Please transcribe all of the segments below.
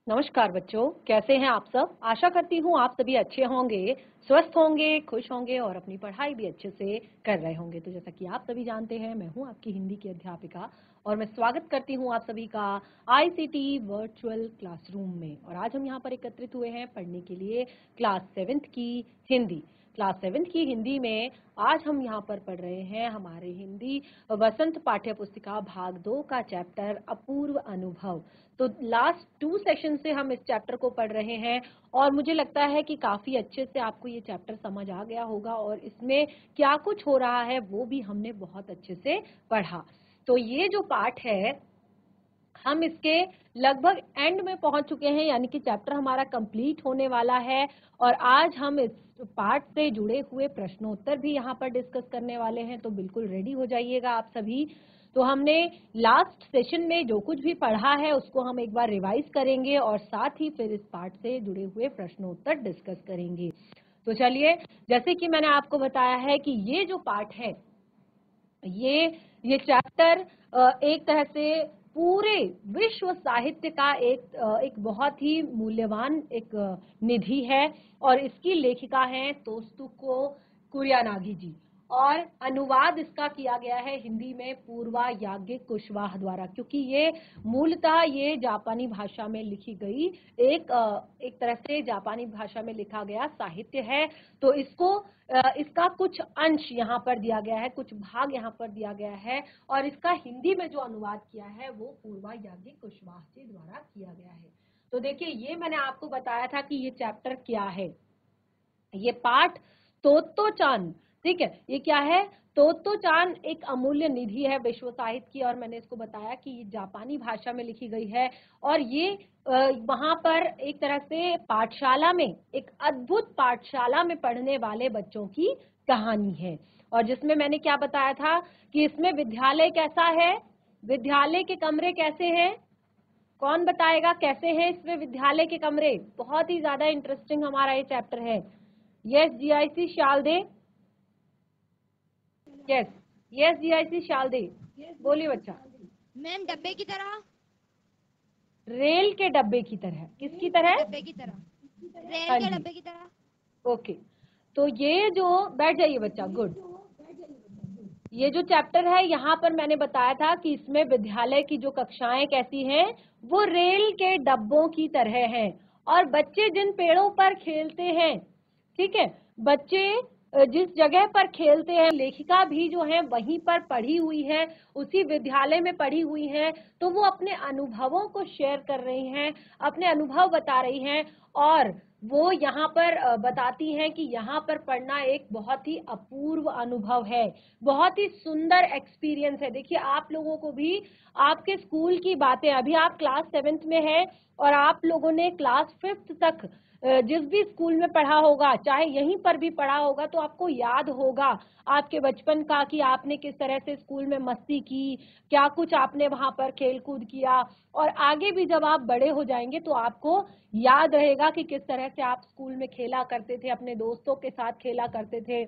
नमस्कार बच्चों, कैसे हैं आप सब। आशा करती हूँ आप सभी अच्छे होंगे, स्वस्थ होंगे, खुश होंगे और अपनी पढ़ाई भी अच्छे से कर रहे होंगे। तो जैसा कि आप सभी जानते हैं, मैं हूँ आपकी हिंदी की अध्यापिका और मैं स्वागत करती हूँ आप सभी का आईसीटी वर्चुअल क्लासरूम में। और आज हम यहाँ पर एकत्रित हुए हैं पढ़ने के लिए क्लास 7th की हिंदी। क्लास 7th की हिंदी में आज हम यहाँ पर पढ़ रहे हैं हमारे हिंदी वसंत पाठ्य पुस्तिका भाग 2 का चैप्टर अपूर्व अनुभव। तो लास्ट 2 सेशन से हम इस चैप्टर को पढ़ रहे हैं और मुझे लगता है कि काफी अच्छे से आपको ये चैप्टर समझ आ गया होगा और इसमें क्या कुछ हो रहा है वो भी हमने बहुत अच्छे से पढ़ा। तो ये जो पाठ है हम इसके लगभग एंड में पहुंच चुके हैं, यानी कि चैप्टर हमारा कंप्लीट होने वाला है और आज हम इस पाठ से जुड़े हुए प्रश्नोत्तर भी यहाँ पर डिस्कस करने वाले हैं। तो बिल्कुल रेडी हो जाइएगा आप सभी। तो हमने लास्ट सेशन में जो कुछ भी पढ़ा है उसको हम एक बार रिवाइज करेंगे और साथ ही फिर इस पाठ से जुड़े हुए प्रश्नोत्तर डिस्कस करेंगे। तो चलिए, जैसे कि मैंने आपको बताया है कि ये जो पाठ है ये चैप्टर एक तरह से पूरे विश्व साहित्य का एक बहुत ही मूल्यवान एक निधि है और इसकी लेखिका हैं तोस्तुको कुरियानागी जी और अनुवाद इसका किया गया है हिंदी में पूर्वा याज्ञिक कुशवाहा द्वारा, क्योंकि ये मूलतः ये जापानी भाषा में लिखी गई एक तरह से जापानी भाषा में लिखा गया साहित्य है। तो इसका कुछ अंश यहाँ पर दिया गया है, कुछ भाग यहाँ पर दिया गया है और इसका हिंदी में जो अनुवाद किया है वो पूर्वा याज्ञिक कुशवाहा जी द्वारा किया गया है। तो देखिए, ये मैंने आपको बताया था कि ये चैप्टर क्या है। ये पाठ तोत्तो-चान, ठीक है, ये क्या है? तोत्तो-चान एक अमूल्य निधि है विश्व साहित्य की और मैंने इसको बताया कि ये जापानी भाषा में लिखी गई है और ये वहां पर एक तरह से पाठशाला में, एक अद्भुत पाठशाला में पढ़ने वाले बच्चों की कहानी है। और जिसमें मैंने क्या बताया था कि इसमें विद्यालय कैसा है, विद्यालय के कमरे कैसे हैं, कौन बताएगा कैसे हैं इसमें विद्यालय के कमरे। बहुत ही ज्यादा इंटरेस्टिंग हमारा ये चैप्टर है। Yes GIC Shalde, yes yes GIC Shalde, बोलिए बच्चा। मैम डब्बे की तरह। रेल के डब्बे की तरह, किसकी तरह? डब्बे की तरह, रेल हाँ के जी, डब्बे की तरह। ओके। तो ये जो, बैठ जाइए बच्चा, गुड। ये जो चैप्टर है यहाँ पर मैंने बताया था कि इसमें विद्यालय की जो कक्षाएं कैसी हैं, वो रेल के डब्बों की तरह हैं और बच्चे जिन पेड़ों पर खेलते हैं, ठीक है, बच्चे जिस जगह पर खेलते हैं, लेखिका भी जो है वहीं पर पढ़ी हुई है, उसी विद्यालय में पढ़ी हुई है। तो वो अपने अनुभवों को शेयर कर रही हैं, अपने अनुभव बता रही हैं और वो यहाँ पर बताती हैं कि यहाँ पर पढ़ना एक बहुत ही अपूर्व अनुभव है, बहुत ही सुंदर एक्सपीरियंस है। देखिए, आप लोगों को भी आपके स्कूल की बातें, अभी आप क्लास 7th में हैं और आप लोगों ने क्लास 5th तक जिस भी स्कूल में पढ़ा होगा, चाहे यहीं पर भी पढ़ा होगा, तो आपको याद होगा आपके बचपन का कि आपने किस तरह से स्कूल में मस्ती की, क्या कुछ आपने वहां पर खेल कूद किया। और आगे भी जब आप बड़े हो जाएंगे तो आपको याद रहेगा कि किस तरह से आप स्कूल में खेला करते थे, अपने दोस्तों के साथ खेला करते थे,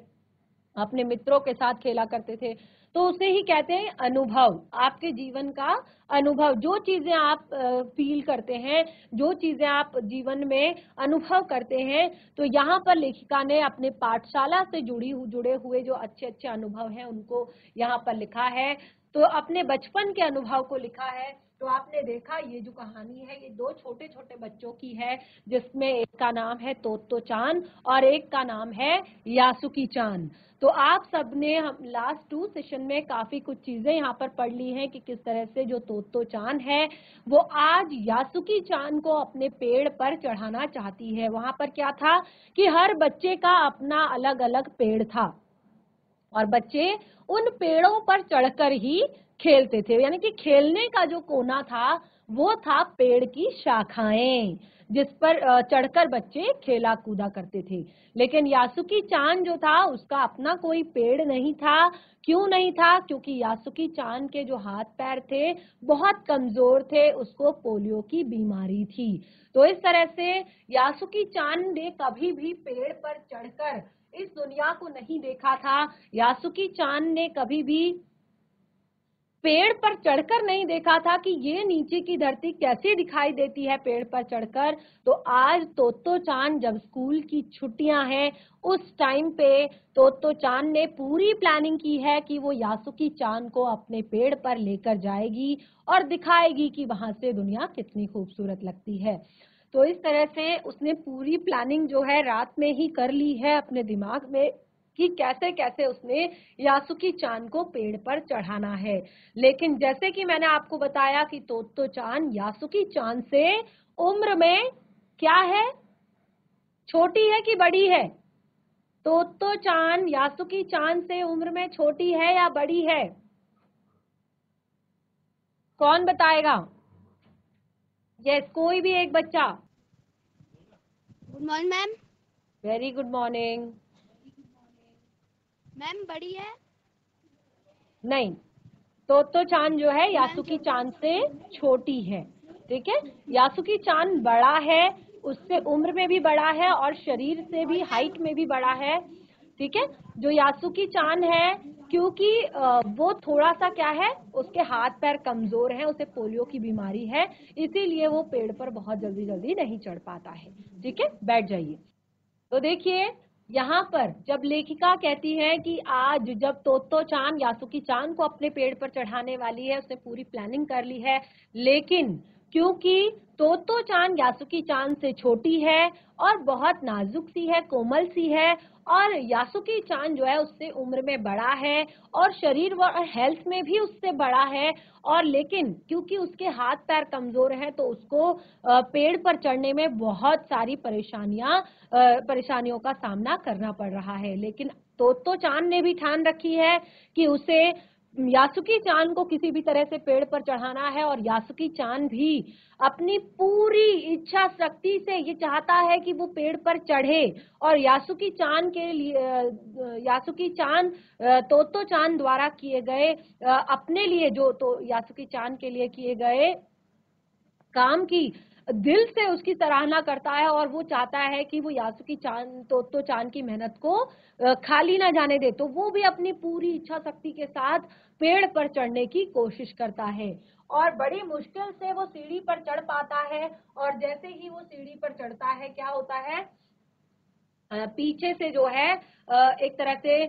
अपने मित्रों के साथ खेला करते थे। तो उसे ही कहते हैं अनुभव, आपके जीवन का अनुभव। जो चीजें आप फील करते हैं, जो चीजें आप जीवन में अनुभव करते हैं, तो यहाँ पर लेखिका ने अपने पाठशाला से जुड़े हुए जो अच्छे अच्छे अनुभव हैं उनको यहाँ पर लिखा है। तो अपने बचपन के अनुभव को लिखा है। तो आपने देखा, ये जो कहानी है ये 2 छोटे छोटे बच्चों की है, जिसमें एक का नाम है तोत्तो चान और एक का नाम है यासुकी चान। तो आप सबने हम लास्ट 2 सेशन में काफी कुछ चीजें यहाँ पर पढ़ ली हैं कि किस तरह से जो तोत्तो चान है वो आज यासुकी चान को अपने पेड़ पर चढ़ाना चाहती है। वहां पर क्या था कि हर बच्चे का अपना अलग अलग पेड़ था और बच्चे उन पेड़ों पर चढ़कर ही खेलते थे, यानी कि खेलने का जो कोना था वो था पेड़ की शाखाएं, जिस पर चढ़कर बच्चे खेला कूदा करते थे। लेकिन यासुकी चान जो था उसका अपना कोई पेड़ नहीं था। क्यों नहीं था? क्योंकि यासुकी चान के जो हाथ पैर थे बहुत कमजोर थे, उसको पोलियो की बीमारी थी। तो इस तरह से यासुकी चान ने कभी भी पेड़ पर चढ़कर इस दुनिया को नहीं देखा था। यासुकी चान ने कभी भी पेड़ पर चढ़कर नहीं देखा था कि ये नीचे की धरती कैसे दिखाई देती है पेड़ पर चढ़कर। तो आज तोतो चान जब स्कूल की छुट्टियां हैं उस टाइम पे तोतो चान ने पूरी प्लानिंग की है कि वो यासुकी चान को अपने पेड़ पर लेकर जाएगी और दिखाएगी कि वहां से दुनिया कितनी खूबसूरत लगती है। तो इस तरह से उसने पूरी प्लानिंग जो है रात में ही कर ली है अपने दिमाग में कि कैसे कैसे उसने यासुकी चान को पेड़ पर चढ़ाना है। लेकिन जैसे कि मैंने आपको बताया कि तोतो चान यासुकी चान से उम्र में क्या है, छोटी है कि बड़ी है? तोतो चान यासुकी चान से उम्र में छोटी है या बड़ी है? कौन बताएगा? यस, कोई भी एक बच्चा। Good morning ma'am. Very good morning. Ma'am बड़ी है। नहीं, तोतो चान जो है मैम यासुकी चान से छोटी है। ठीक है, यासुकी चान बड़ा है, उससे उम्र में भी बड़ा है और शरीर से भी, हाइट में भी बड़ा है। ठीक है, जो यासुकी चान है क्योंकि वो थोड़ा सा क्या है, उसके हाथ पैर कमजोर हैं, उसे पोलियो की बीमारी है, इसीलिए वो पेड़ पर बहुत जल्दी जल्दी नहीं चढ़ पाता है। ठीक है, बैठ जाइए। तो देखिए यहाँ पर जब लेखिका कहती है कि आज जब तोतो चान यासुकी चान को अपने पेड़ पर चढ़ाने वाली है, उसने पूरी प्लानिंग कर ली है, लेकिन क्योंकि तोतो चान यासुकी चान से छोटी है और बहुत नाजुक सी है, कोमल सी है, और यासुकी चान जो है उससे उम्र में बड़ा है और शरीर व हेल्थ में भी उससे बड़ा है, और लेकिन क्योंकि उसके हाथ पैर कमजोर हैं तो उसको पेड़ पर चढ़ने में बहुत सारी परेशानियों का सामना करना पड़ रहा है। लेकिन तोतो चान ने भी ठान रखी है कि उसे यासुकी चान को किसी भी तरह से पेड़ पर चढ़ाना है, और यासुकी चान भी अपनी पूरी इच्छा शक्ति से ये चाहता है कि वो पेड़ पर चढ़े, और यासुकी चान के लिए यासुकी चान तोतो चान द्वारा किए गए अपने लिए जो तो यासुकी चान के लिए किए गए काम की दिल से उसकी सराहना करता है, और वो चाहता है कि वो यासुकी चान तोतो चान की मेहनत को खाली ना जाने दे। तो वो भी अपनी पूरी इच्छा शक्ति के साथ पेड़ पर चढ़ने की कोशिश करता है, और बड़ी मुश्किल से वो सीढ़ी पर चढ़ पाता है। और जैसे ही वो सीढ़ी पर चढ़ता है क्या होता है, पीछे से जो है एक तरह से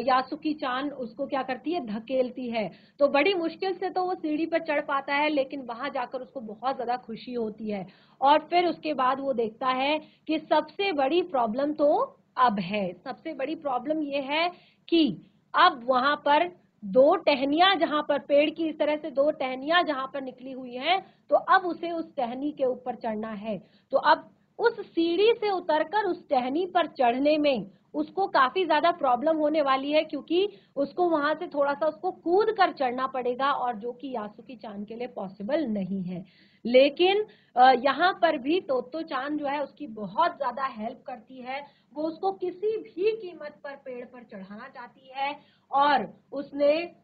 यासुकी चान उसको क्या करती है, धकेलती है। तो बड़ी मुश्किल से तो वो सीढ़ी पर चढ़ पाता है, लेकिन वहां जाकर उसको बहुत ज्यादा खुशी होती है। और फिर उसके बाद वो देखता है कि सबसे बड़ी प्रॉब्लम तो अब है, सबसे बड़ी प्रॉब्लम ये है कि अब वहां पर दो टहनियां, जहां पर पेड़ की इस तरह से दो टहनियां जहां पर निकली हुई हैं, तो अब उसे उस टहनी के ऊपर चढ़ना है। तो अब उस सीढ़ी से उतरकर उस टहनी पर चढ़ने में उसको काफी ज्यादा प्रॉब्लम होने वाली है, क्योंकि उसको वहां से थोड़ा सा उसको कूद कर चढ़ना पड़ेगा, और जो कि यासुकी चान के लिए पॉसिबल नहीं है। लेकिन यहाँ पर भी तोतो चान जो है उसकी बहुत ज्यादा हेल्प करती है। वो उसको किसी भी कीमत पर पेड़ पर चढ़ाना चाहती है, और उसने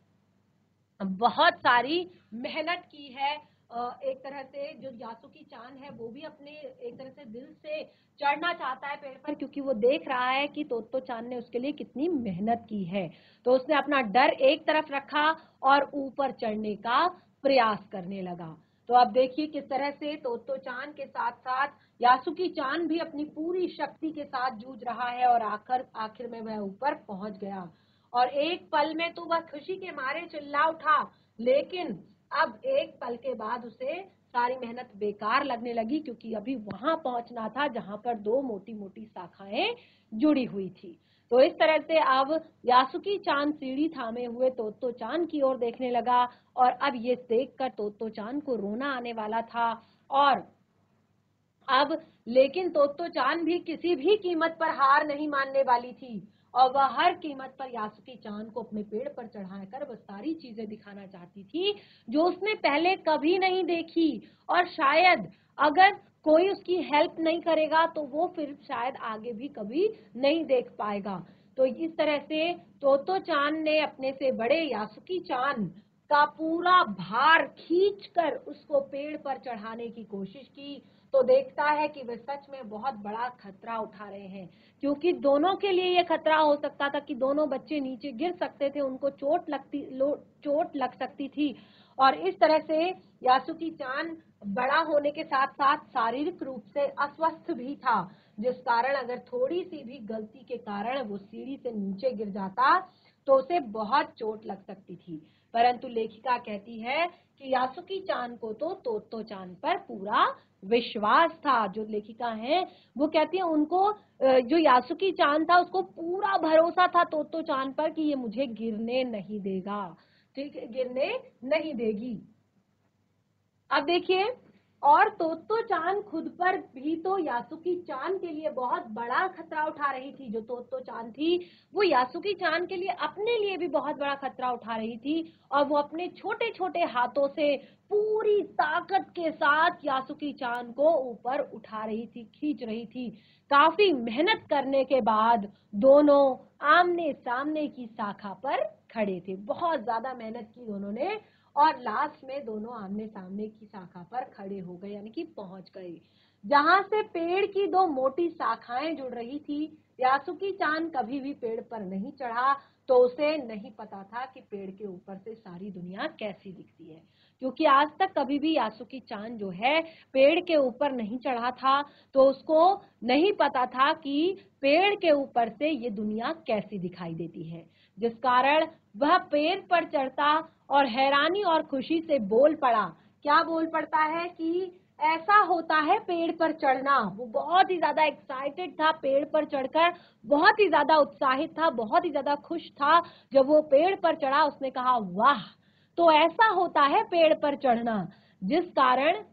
बहुत सारी मेहनत की है। एक तरह से जो यासुकी चान है वो भी अपने एक तरह से दिल से चढ़ना चाहता है पेड़ पर, क्योंकि वो देख रहा है कि तोतो चान ने उसके लिए कितनी मेहनत की है। तो उसने अपना डर एक तरफ रखा और ऊपर चढ़ने का प्रयास करने लगा। तो अब देखिए किस तरह से तोतो चान के साथ साथ यासुकी चान भी अपनी पूरी शक्ति के साथ जूझ रहा है, और आखिर में वह ऊपर पहुंच गया। और एक पल में तो वह खुशी के मारे चिल्ला उठा, लेकिन अब एक पल के बाद उसे सारी मेहनत बेकार लगने लगी, क्योंकि अभी वहां पहुंचना था जहां पर दो मोटी मोटी शाखाएं जुड़ी हुई थी। तो इस तरह से अब यासुकी चान सीढ़ी थामे हुए तोतो चान की ओर देखने लगा, और अब ये देखकर तोतो चान को रोना आने वाला था। और अब लेकिन तोतो चान भी किसी भी कीमत पर हार नहीं मानने वाली थी, और वह हर कीमत पर यासुकी चान को अपने पेड़ पर चढ़ाकर वह सारी चीजें दिखाना चाहती थी जो उसने पहले कभी नहीं देखी। और शायद अगर कोई उसकी हेल्प नहीं करेगा तो वो फिर शायद आगे भी कभी नहीं देख पाएगा। तो इस तरह से तोतो चान ने अपने से बड़े यासुकी चान का पूरा भार खींचकर उसको पेड़ पर चढ़ाने की कोशिश की, तो देखता है कि वे सच में बहुत बड़ा खतरा उठा रहे हैं, क्योंकि दोनों के लिए ये खतरा हो सकता था कि दोनों बच्चे नीचे गिर सकते थे, उनको चोट लग सकती थी। और इस तरह से यासुकी चान बड़ा होने के साथ साथ शारीरिक रूप से अस्वस्थ भी था, जिस कारण अगर थोड़ी सी भी गलती के कारण वो सीढ़ी से नीचे गिर जाता तो उसे बहुत चोट लग सकती थी। परंतु लेखिका कहती है कि यासुकी चान को तो तोत्तो चान पर पूरा विश्वास था। जो लेखिका हैं वो कहती है उनको जो यासुकी चान था उसको पूरा भरोसा था तोत्तो चान पर कि ये मुझे गिरने नहीं देगा, ठीक है, गिरने नहीं देगी। अब देखिए, और तोत्तो चान खुद पर भी तो यासुकी चान के लिए बहुत बड़ा खतरा उठा रही थी। जो तोत्तो चान थी वो यासुकी चान के लिए अपने लिए भी बहुत बड़ा खतरा उठा रही थी, और वो अपने छोटे छोटे हाथों से पूरी ताकत के साथ यासुकी चान को ऊपर उठा रही थी, खींच रही थी। काफी मेहनत करने के बाद दोनों आमने सामने की शाखा पर खड़े थे। बहुत ज्यादा मेहनत की दोनों ने, और लास्ट में दोनों आमने सामने की शाखा पर खड़े हो गए, यानी कि पहुंच गए जहां से पेड़ की दो मोटी शाखाएं जुड़ रही थी। यासुकी चान कभी भी पेड़ पर नहीं चढ़ा, तो उसे नहीं पता था कि पेड़ के ऊपर से सारी दुनिया कैसी दिखती है, क्योंकि आज तक कभी भी यासुकी चान जो है पेड़ के ऊपर नहीं चढ़ा था, तो उसको नहीं पता था कि पेड़ के ऊपर से ये दुनिया कैसी दिखाई देती है। जिस कारण वह पेड़ पर चढ़ता और हैरानी और खुशी से बोल पड़ा। क्या बोल पड़ता है कि ऐसा होता है पेड़ पर चढ़ना। वो बहुत ही ज्यादा एक्साइटेड था, पेड़ पर चढ़कर बहुत ही ज्यादा उत्साहित था, बहुत ही ज्यादा खुश था। जब वो पेड़ पर चढ़ा उसने कहा वाह, तो ऐसा होता है पेड़ पर चढ़ना। जिस कारण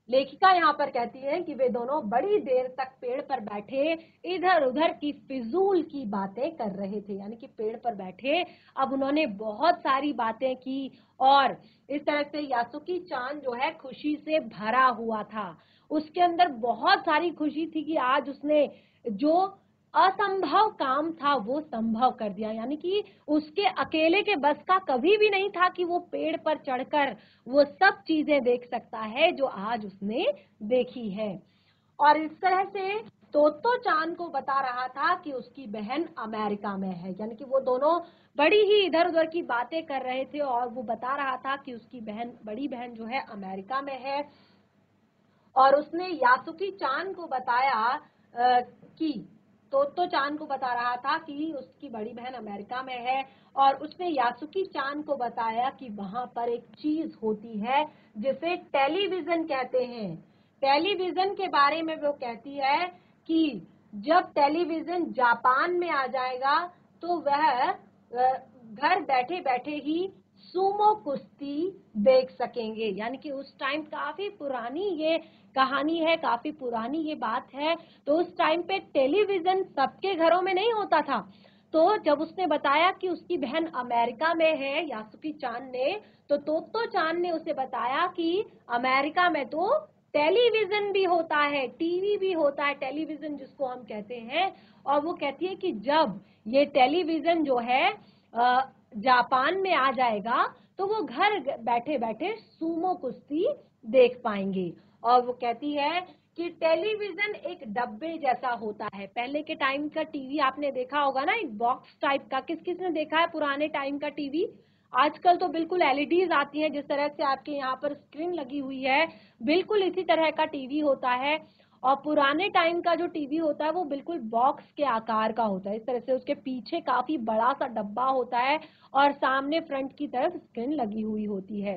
लेखिका यहाँ पर कहती है कि वे दोनों बड़ी देर तक पेड़ पर बैठे इधर उधर की फिजूल की बातें कर रहे थे, यानी कि पेड़ पर बैठे अब उन्होंने बहुत सारी बातें की, और इस तरह से यासुकी चान जो है खुशी से भरा हुआ था। उसके अंदर बहुत सारी खुशी थी कि आज उसने जो असंभव काम था वो संभव कर दिया, यानी कि उसके अकेले के बस का कभी भी नहीं था कि वो पेड़ पर चढ़कर वो सब चीजें देख सकता है जो आज उसने देखी है। और इस तरह से तोत्तो चान को बता रहा था कि उसकी बहन अमेरिका में है, यानी कि वो दोनों बड़ी ही इधर उधर की बातें कर रहे थे, और वो बता रहा था कि उसकी बहन, बड़ी बहन जो है अमेरिका में है। और उसने यासुकी चान को बताया कि तोत्तो चान को बता रहा था कि उसकी बड़ी बहन अमेरिका में है, और उसने यासुकी चान को बताया कि वहां पर एक चीज होती है जिसे टेलीविजन कहते हैं। टेलीविजन के बारे में वो कहती है कि जब टेलीविजन जापान में आ जाएगा तो वह घर बैठे बैठे ही सुमो कुश्ती देख सकेंगे। यानी कि उस टाइम काफी पुरानी ये कहानी है, काफी पुरानी ये बात है। तो उस टाइम पे टेलीविजन सबके घरों में नहीं होता था। तो जब उसने बताया कि उसकी बहन अमेरिका में है, यासुकी चान ने, तो तोत्तो चान ने उसे बताया कि अमेरिका में तो टेलीविजन भी होता है, टीवी भी होता है, टेलीविजन जिसको हम कहते हैं। और वो कहती है कि जब ये टेलीविजन जो है जापान में आ जाएगा तो वो घर बैठे बैठे सुमो कुश्ती देख पाएंगे। और वो कहती है कि टेलीविजन एक डब्बे जैसा होता है। पहले के टाइम का टीवी आपने देखा होगा ना, एक बॉक्स टाइप का। किस किस ने देखा है पुराने टाइम का टीवी? आजकल तो बिल्कुल एलईडीज आती हैं, जिस तरह से आपके यहाँ पर स्क्रीन लगी हुई है, बिल्कुल इसी तरह का टीवी होता है। और पुराने टाइम का जो टीवी होता है वो बिल्कुल बॉक्स के आकार का होता है। इस तरह से उसके पीछे काफी बड़ा सा डब्बा होता है और सामने फ्रंट की तरफ स्क्रीन लगी हुई होती है।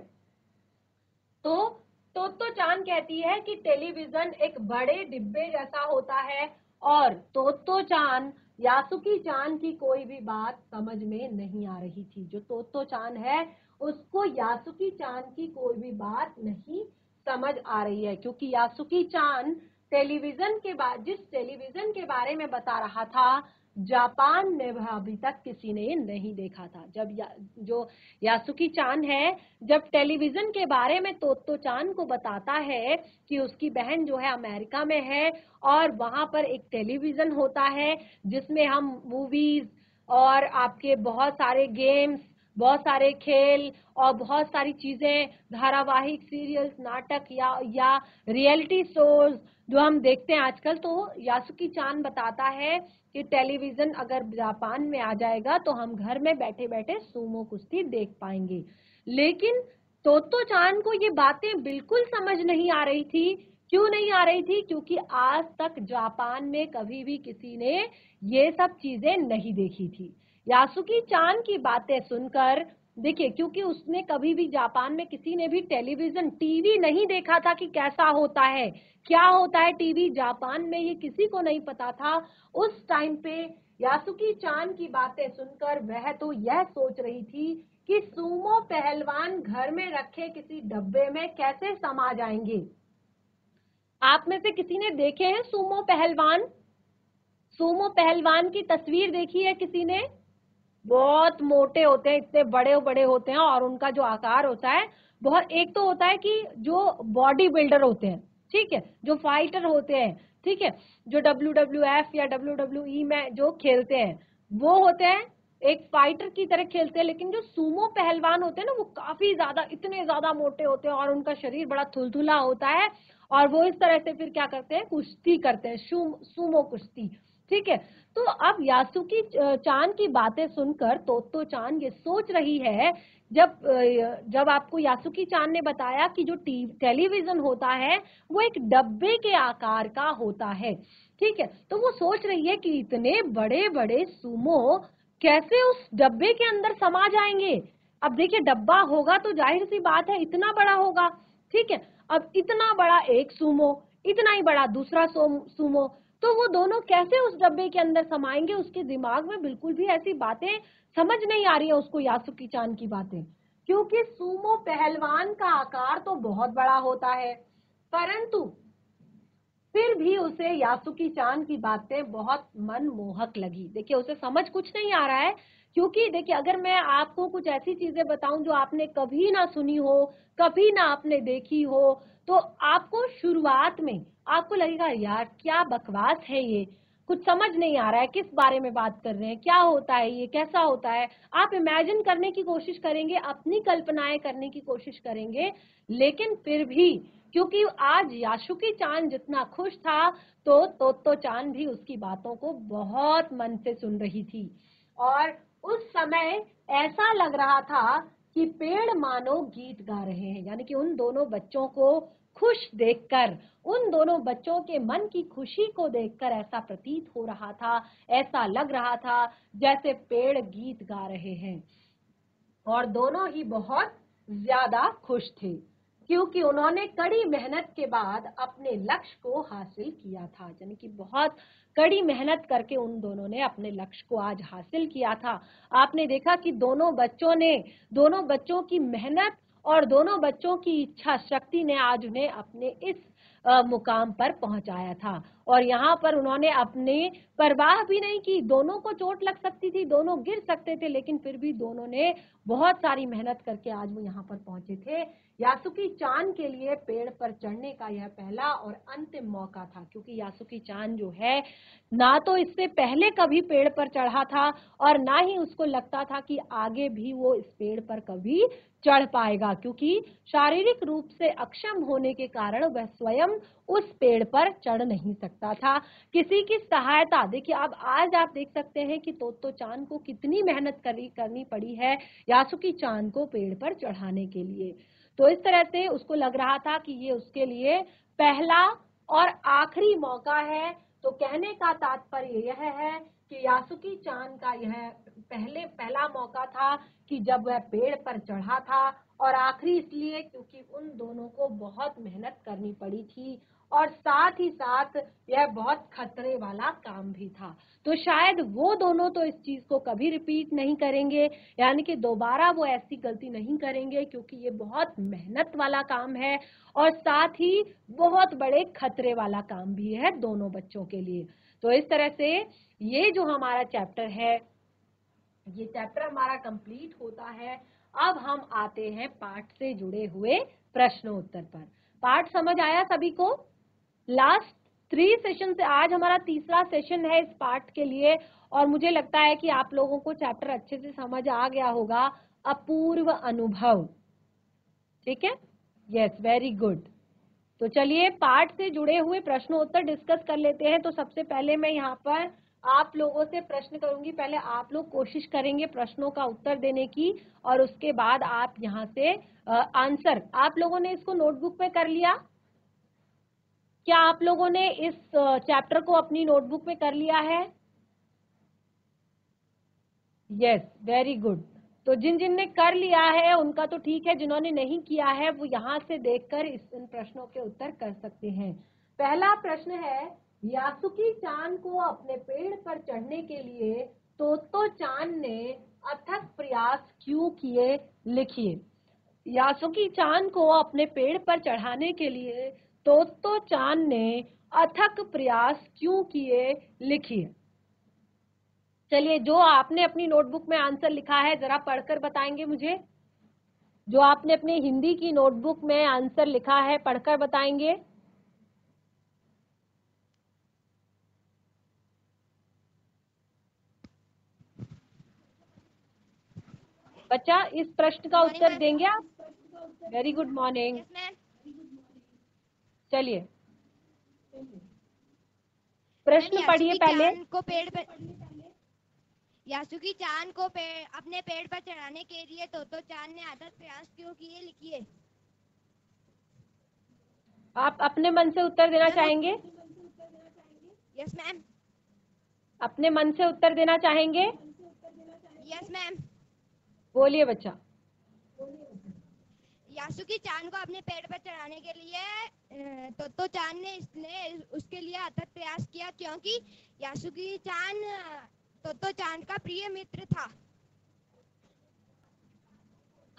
तो चान कहती है कि टेलीविजन एक बड़े डिब्बे जैसा होता है, और तोत्तो चान, यासुकी चान की कोई भी बात समझ में नहीं आ रही थी। जो तोत्तो चान है उसको यासुकी चान की कोई भी बात नहीं समझ आ रही है, क्योंकि यासुकी चान जिस टेलीविजन के बारे में बता रहा था, जापान में वह अभी तक किसी ने नहीं देखा था। जो यासुकी चान है, जब टेलीविजन के बारे में तोत्तो चान को बताता है कि उसकी बहन जो है अमेरिका में है और वहां पर एक टेलीविजन होता है जिसमें हम मूवीज और आपके बहुत सारे गेम्स, बहुत सारे खेल और बहुत सारी चीजें, धारावाहिक, सीरियल्स, नाटक या रियलिटी शोज जो हम देखते हैं आजकल। तो यासुकी चान बताता है कि टेलीविजन अगर जापान में आ जाएगा तो हम घर में बैठे बैठे सूमो कुश्ती देख पाएंगे। लेकिन तोत्तो चान को ये बातें बिल्कुल समझ नहीं आ रही थी। क्यों नहीं आ रही थी? क्योंकि आज तक जापान में कभी भी किसी ने ये सब चीजें नहीं देखी थी। यासुकी चान की बातें सुनकर, देखिए, क्योंकि उसने कभी भी जापान में किसी ने भी टेलीविजन, टीवी नहीं देखा था कि कैसा होता है, क्या होता है टीवी, जापान में ये किसी को नहीं पता था। उस टाइम पे यासुकी चान की बातें सुनकर वह तो यह सोच रही थी कि सूमो पहलवान घर में रखे किसी डब्बे में कैसे समा जाएंगे। आप में से किसी ने देखे हैं सूमो पहलवान? सूमो पहलवान की तस्वीर देखी है किसी ने? बहुत मोटे होते हैं, इतने बड़े बड़े होते हैं, और उनका जो आकार होता है बहुत, एक तो होता है कि जो बॉडी बिल्डर होते हैं, ठीक है, जो फाइटर होते हैं, ठीक है, जो WWF या WWE में जो खेलते हैं वो होते हैं, एक फाइटर की तरह खेलते हैं। लेकिन जो सूमो पहलवान होते हैं ना, वो काफी ज्यादा, इतने ज्यादा मोटे होते हैं और उनका शरीर बड़ा थुलथुला होता है, और वो इस तरह से फिर क्या करते हैं, कुश्ती करते हैं, सूमो कुश्ती, ठीक है। तो अब यासुकी चान की बातें सुनकर तोत्तो चान ये सोच रही है, जब आपको यासुकी चान ने बताया कि जो टेलीविजन होता है वो एक डब्बे के आकार का होता है, ठीक है, तो वो सोच रही है कि इतने बड़े बड़े सूमो कैसे उस डब्बे के अंदर समा जाएंगे। अब देखिए, डब्बा होगा तो जाहिर सी बात है इतना बड़ा होगा, ठीक है। अब इतना बड़ा एक सूमो, इतना ही बड़ा दूसरा सूमो, तो वो दोनों कैसे उस डब्बे के अंदर समाएंगे? उसके दिमाग में बिल्कुल भी ऐसी बातें समझ नहीं आ रही है उसको, यासुकी चान की बातें, क्योंकि सूमो पहलवान का आकार तो बहुत बड़ा होता है, परंतु फिर भी उसे यासुकी चान की बातें बहुत मनमोहक लगी। देखिए, उसे समझ कुछ नहीं आ रहा है, क्योंकि देखिए, अगर मैं आपको कुछ ऐसी चीजें बताऊं जो आपने कभी ना सुनी हो, कभी ना आपने देखी हो, तो आपको शुरुआत में आपको लगेगा यार क्या बकवास है ये, कुछ समझ नहीं आ रहा है, किस बारे में बात कर रहे हैं, क्या होता है ये, कैसा होता है। आप इमेजिन करने की कोशिश करेंगे, अपनी कल्पनाएं करने की कोशिश करेंगे, लेकिन फिर भी क्योंकि आज यासुकी चान जितना खुश था, तो तोत्तो चान भी उसकी बातों को बहुत मन से सुन रही थी। और उस समय ऐसा लग रहा था कि पेड़ मानो गीत गा रहे हैं, यानी कि उन दोनों बच्चों को खुश देखकर, उन दोनों बच्चों के मन की खुशी को देखकर ऐसा प्रतीत हो रहा था, ऐसा लग रहा था जैसे पेड़ गीत गा रहे हैं। और दोनों ही बहुत ज्यादा खुश थे, क्योंकि उन्होंने कड़ी मेहनत के बाद अपने लक्ष्य को हासिल किया था। यानी कि बहुत कड़ी मेहनत करके उन दोनों ने अपने लक्ष्य को आज हासिल किया था। आपने देखा कि दोनों बच्चों की मेहनत और दोनों बच्चों की इच्छा शक्ति ने आज उन्हें अपने इस मुकाम पर पहुंचाया था। और यहाँ पर उन्होंने अपने परवाह भी नहीं की, दोनों को चोट लग सकती थी, दोनों गिर सकते थे, लेकिन फिर भी दोनों ने बहुत सारी मेहनत करके आज वो यहाँ पर पहुंचे थे। यासुकी चान के लिए पेड़ पर चढ़ने का यह पहला और अंतिम मौका था, क्योंकि यासुकी चान जो है ना तो इससे पहले कभी पेड़ पर चढ़ा था और ना ही उसको लगता था कि आगे भी वो इस पेड़ पर कभी चढ़ पाएगा, क्योंकि शारीरिक रूप से अक्षम होने के कारण वह स्वयं उस पेड़ पर चढ़ नहीं सकता था, किसी की सहायता। देखिए, अब आज आप देख सकते हैं कि तोत्तो चान को कितनी मेहनत करनी पड़ी है यासुकी चान को पेड़ पर चढ़ाने के लिए। तो इस तरह से उसको लग रहा था कि ये उसके लिए पहला और आखिरी मौका है। तो कहने का तात्पर्य यह है कि यासुकी चान का यह पहला मौका था कि जब वह पेड़ पर चढ़ा था, और आखिरी इसलिए क्योंकि उन दोनों को बहुत मेहनत करनी पड़ी थी, और साथ ही साथ यह बहुत खतरे वाला काम भी था। तो शायद वो दोनों तो इस चीज को कभी रिपीट नहीं करेंगे, यानी कि दोबारा वो ऐसी गलती नहीं करेंगे, क्योंकि ये बहुत मेहनत वाला काम है और साथ ही बहुत बड़े खतरे वाला काम भी है दोनों बच्चों के लिए। तो इस तरह से ये जो हमारा चैप्टर है, ये चैप्टर हमारा कंप्लीट होता है। अब हम आते हैं पाठ से जुड़े हुए प्रश्नोत्तर पर। पाठ समझ आया सभी को? लास्ट 3 सेशन से आज हमारा तीसरा सेशन है इस पार्ट के लिए, और मुझे लगता है कि आप लोगों को चैप्टर अच्छे से समझ आ गया होगा। अपूर्व अनुभव। ठीक है, यस, वेरी गुड। तो चलिए पाठ से जुड़े हुए प्रश्नोत्तर डिस्कस कर लेते हैं। तो सबसे पहले मैं यहाँ पर आप लोगों से प्रश्न करूंगी। पहले आप लोग कोशिश करेंगे प्रश्नों का उत्तर देने की, और उसके बाद आप यहाँ से आंसर। आप लोगों ने इसको नोटबुक पे कर लिया? क्या आप लोगों ने इस चैप्टर को अपनी नोटबुक में कर लिया है? Yes, very good. तो जिन जिन ने कर लिया है उनका तो ठीक है, जिन्होंने नहीं किया है वो यहाँ से देखकर इन प्रश्नों के उत्तर कर सकते हैं। पहला प्रश्न है, यासुकी चान को अपने पेड़ पर चढ़ने के लिए तोतो चान ने अथक प्रयास क्यों किए, लिखिए। यासुकी चान को अपने पेड़ पर चढ़ाने के लिए तोतो चान ने अथक प्रयास क्यों किए, लिखिए। चलिए, जो आपने अपनी नोटबुक में आंसर लिखा है जरा पढ़कर बताएंगे मुझे। जो आपने अपने हिंदी की नोटबुक में आंसर लिखा है पढ़कर बताएंगे। बच्चा इस प्रश्न का उत्तर देंगे आप? Very good morning. Yes ma'am. चलिए प्रश्न पढ़िए पहले। यासुकी चान को अपने पेड़ पर चढ़ाने के लिए तोतो चान ने अथक प्रयास क्यों किए, लिखिए। आप अपने मन से उत्तर देना चाहेंगे? Yes ma'am. अपने मन से उत्तर देना चाहेंगे? Yes ma'am. बोलिए बच्चा। यासुकी चान को अपने पेड़ पर चढ़ाने के लिए तोतो चान ने उसके लिए अथक प्रयास किया, क्योंकि यासुकी चान तोतो चान का प्रिय मित्र था।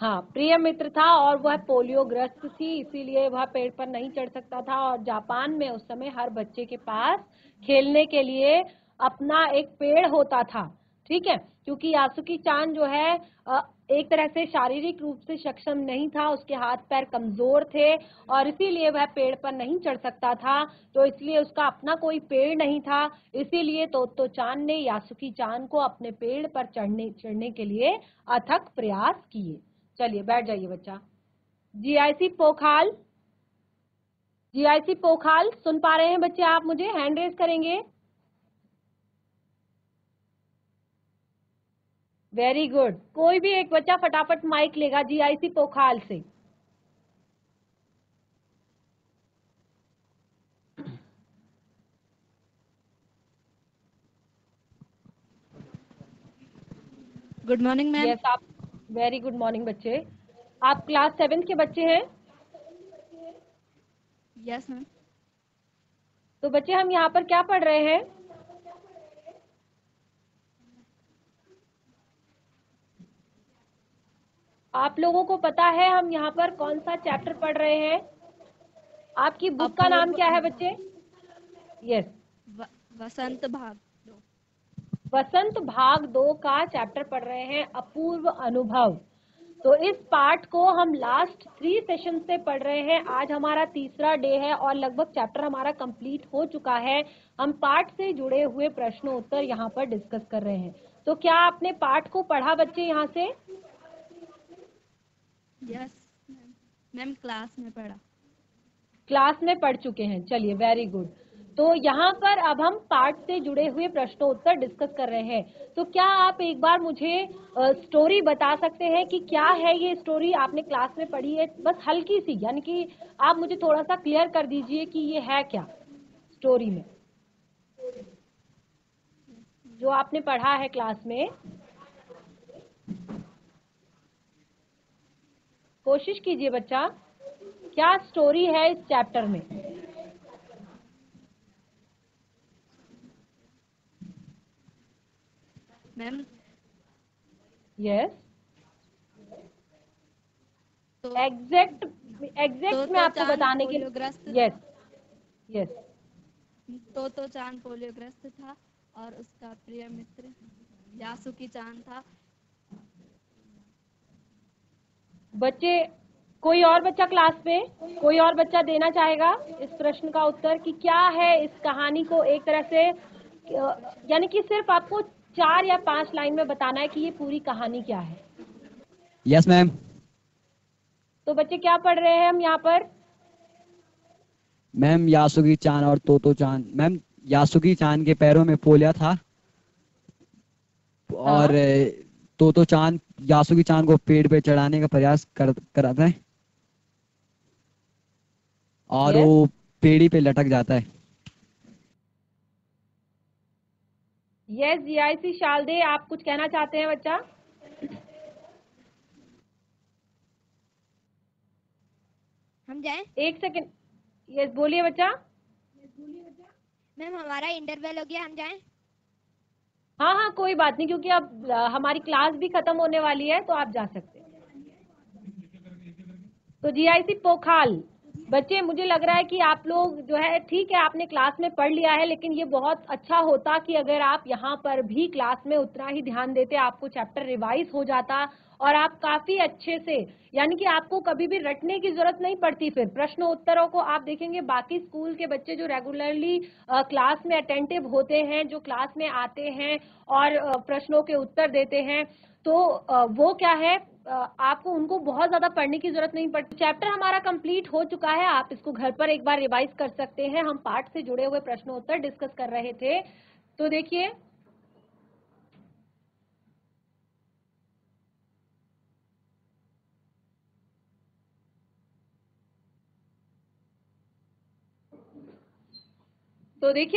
हाँ, प्रिय मित्र था और वह पोलियोग्रस्त थी, इसीलिए वह पेड़ पर नहीं चढ़ सकता था। और जापान में उस समय हर बच्चे के पास खेलने के लिए अपना एक पेड़ होता था। ठीक है, क्योंकि यासुकी चान जो है एक तरह से शारीरिक रूप से सक्षम नहीं था, उसके हाथ पैर कमजोर थे और इसीलिए वह पेड़ पर नहीं चढ़ सकता था। तो इसलिए उसका अपना कोई पेड़ नहीं था, इसीलिए तोतो चान ने यासुकी चान को अपने पेड़ पर चढ़ने के लिए अथक प्रयास किए। चलिए बैठ जाइए बच्चा। जीआईसी पोखाल, जीआईसी पोखाल सुन पा रहे हैं बच्चे आप मुझे? हैंड रेज करेंगे। Very good. कोई भी एक बच्चा फटाफट माइक लेगा जीआईसी पोखाल से। Good morning ma'am. यस, आप वेरी गुड मॉर्निंग बच्चे। आप क्लास 7 के बच्चे हैं? Yes ma'am. तो बच्चे हम यहाँ पर क्या पढ़ रहे हैं? आप लोगों को पता है हम यहाँ पर कौन सा चैप्टर पढ़ रहे हैं? आपकी बुक का नाम क्या है बच्चे? यस, वसंत भाग 2। वसंत भाग 2 का चैप्टर पढ़ रहे हैं, अपूर्व अनुभव। तो इस पाठ को हम लास्ट 3 सेशन से पढ़ रहे हैं। आज हमारा तीसरा डे है और लगभग चैप्टर हमारा कंप्लीट हो चुका है। हम पाठ से जुड़े हुए प्रश्न उत्तर यहाँ पर डिस्कस कर रहे हैं। तो क्या आपने पाठ को पढ़ा बच्चे यहाँ से? यस मैम, क्लास में पढ़ा। क्लास में पढ़ चुके हैं, चलिए वेरी गुड। तो यहाँ पर अब हम पाठ से जुड़े हुए प्रश्न उत्तर डिस्कस कर रहे हैं। तो क्या आप एक बार मुझे स्टोरी बता सकते हैं कि क्या है ये स्टोरी? आपने क्लास में पढ़ी है, बस हल्की सी, यानी कि आप मुझे थोड़ा सा क्लियर कर दीजिए कि ये है क्या स्टोरी में जो आपने पढ़ा है क्लास में। कोशिश कीजिए बच्चा, क्या स्टोरी है इस चैप्टर में? मैम यस, तो एग्जैक्ट में आपको बताने के। Yes yes. तो चांद पोलियोग्रस्त था और उसका प्रिय मित्र यासुकी चान था। बच्चे, कोई और बच्चा क्लास में, कोई और बच्चा देना चाहेगा इस प्रश्न का उत्तर कि क्या है इस कहानी को एक तरह से, यानी कि सिर्फ आपको 4 या 5 लाइन में बताना है कि ये पूरी कहानी क्या है। Yes ma'am. तो बच्चे क्या पढ़ रहे हैं हम यहाँ पर? मैम यासुकी चान और तोतो चान। मैम यासुकी चान के पैरों में पोलिया था हाँ। और तोतो चान यासुकी चान को पेड़ पे चढ़ाने का प्रयास कराता है और यस। वो पेड़ी पे लटक जाता है। यस जीआईसी शालदे, आप कुछ कहना चाहते हैं बच्चा? हम जाएं? एक सेकंड। यस बोलिए बच्चा। मैम हमारा इंटरवल हो गया, हम जाएं? हाँ हाँ कोई बात नहीं, क्योंकि अब हमारी क्लास भी खत्म होने वाली है, तो आप जा सकते हैं। तो जीआईसी पोखाल बच्चे, मुझे लग रहा है कि आप लोग जो है ठीक है, आपने क्लास में पढ़ लिया है, लेकिन ये बहुत अच्छा होता कि अगर आप यहाँ पर भी क्लास में उतना ही ध्यान देते, आपको चैप्टर रिवाइज हो जाता और आप काफी अच्छे से, यानी कि आपको कभी भी रटने की जरूरत नहीं पड़ती। फिर प्रश्न उत्तरों को आप देखेंगे, बाकी स्कूल के बच्चे जो रेगुलरली क्लास में अटेंटिव होते हैं, जो क्लास में आते हैं और प्रश्नों के उत्तर देते हैं, तो वो क्या है, आपको उनको बहुत ज्यादा पढ़ने की जरूरत नहीं पड़ती। चैप्टर हमारा कंप्लीट हो चुका है, आप इसको घर पर एक बार रिवाइज कर सकते हैं। हम पाठ से जुड़े हुए प्रश्नोत्तर डिस्कस कर रहे थे। तो देखिए,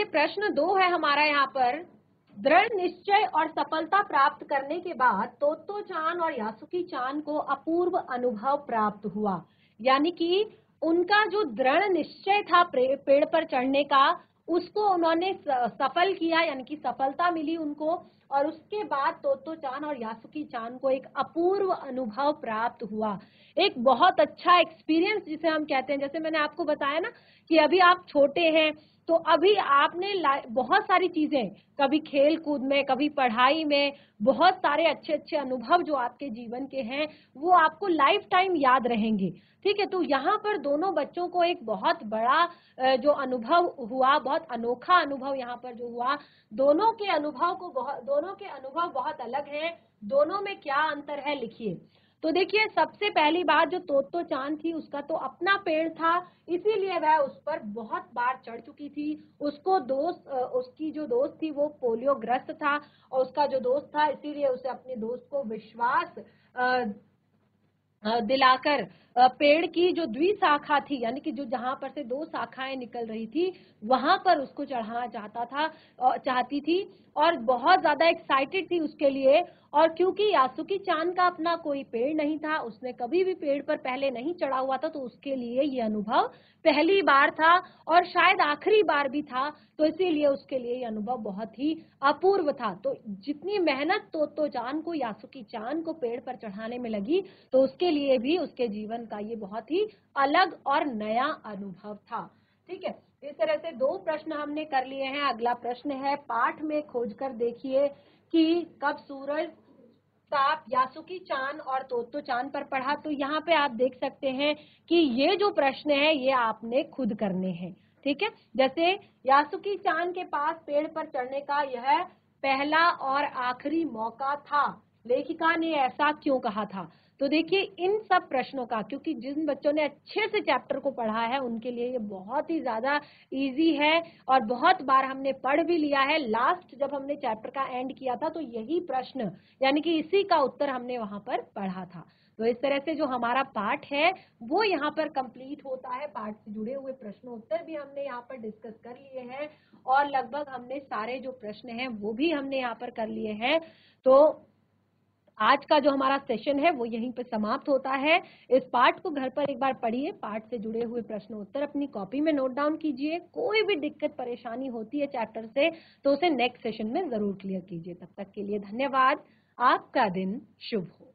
प्रश्न 2 है हमारा यहाँ पर। दृढ़ निश्चय और सफलता प्राप्त करने के बाद तोत्तो चान और यासुकी चान को अपूर्व अनुभव प्राप्त हुआ। यानी कि उनका जो दृढ़ निश्चय था पेड़ पर चढ़ने का, उसको उन्होंने सफल किया, यानी कि सफलता मिली उनको, और उसके बाद तोत्तो चान और यासुकी चान को एक अपूर्व अनुभव प्राप्त हुआ। एक बहुत अच्छा एक्सपीरियंस जिसे हम कहते हैं। जैसे मैंने आपको बताया ना कि अभी आप छोटे हैं, तो अभी आपने बहुत सारी चीजें, कभी खेल कूद में, कभी पढ़ाई में, बहुत सारे अच्छे अच्छे अनुभव जो आपके जीवन के हैं, वो आपको लाइफ टाइम याद रहेंगे। ठीक है, तो यहाँ पर दोनों बच्चों को एक बहुत बड़ा जो अनुभव हुआ, बहुत अनोखा अनुभव यहाँ पर जो हुआ, दोनों के अनुभव बहुत अलग हैं। दोनों में क्या अंतर है, लिखिए। तो देखिए, सबसे पहली बात, जो तोत्तो चान थी, उसका तो अपना पेड़ था, इसीलिए वह उस पर बहुत बार चढ़ चुकी थी। उसकी जो दोस्त थी वो पोलियोग्रस्त था, और उसका जो दोस्त था, इसीलिए उसे अपने दोस्त को विश्वास दिलाकर पेड़ की जो द्विशाखा थी, यानी कि जो जहां पर से 2 शाखाएं निकल रही थी, वहां पर उसको चढ़ाना चाहती थी, और बहुत ज्यादा एक्साइटेड थी उसके लिए। और क्योंकि यासुकी चान का अपना कोई पेड़ नहीं था, उसने कभी भी पेड़ पर पहले नहीं चढ़ा हुआ था, तो उसके लिए ये अनुभव पहली बार था और शायद आखिरी बार भी था, तो इसीलिए उसके लिए ये अनुभव बहुत ही अपूर्व था। तो जितनी मेहनत तोत्तो चान को, यासुकी चान को पेड़ पर चढ़ाने में लगी, तो उसके लिए भी उसके जीवन का ये बहुत ही अलग और नया अनुभव था। ठीक है, इस तरह से 2 प्रश्न हमने कर लिए हैं। अगला प्रश्न है, पाठ में खोजकर देखिए कि कब सूरज ताप यासुकी चान और तोत्तो चान पर पड़ा। तो यहाँ पे आप देख सकते हैं कि ये जो प्रश्न है, ये आपने खुद करने हैं। ठीक है, जैसे यासुकी चान के पास पेड़ पर चढ़ने का यह पहला और आखिरी मौका था, लेखिका ने ऐसा क्यों कहा था। तो देखिए, इन सब प्रश्नों का, क्योंकि जिन बच्चों ने अच्छे से चैप्टर को पढ़ा है, उनके लिए ये बहुत ही ज्यादा इजी है और बहुत बार हमने पढ़ भी लिया है। लास्ट जब हमने चैप्टर का एंड किया था, तो यही प्रश्न, यानी कि इसी का उत्तर हमने वहां पर पढ़ा था। तो इस तरह से जो हमारा पाठ है वो यहाँ पर कंप्लीट होता है। पाठ से जुड़े हुए प्रश्न उत्तर भी हमने यहाँ पर डिस्कस कर लिए हैं, और लगभग हमने सारे जो प्रश्न हैं वो भी हमने यहाँ पर कर लिए हैं। तो आज का जो हमारा सेशन है वो यहीं पे समाप्त होता है। इस पाठ को घर पर एक बार पढ़िए, पाठ से जुड़े हुए प्रश्न उत्तर अपनी कॉपी में नोट डाउन कीजिए। कोई भी दिक्कत परेशानी होती है चैप्टर से, तो उसे नेक्स्ट सेशन में जरूर क्लियर कीजिए। तब तक के लिए धन्यवाद। आपका दिन शुभ हो।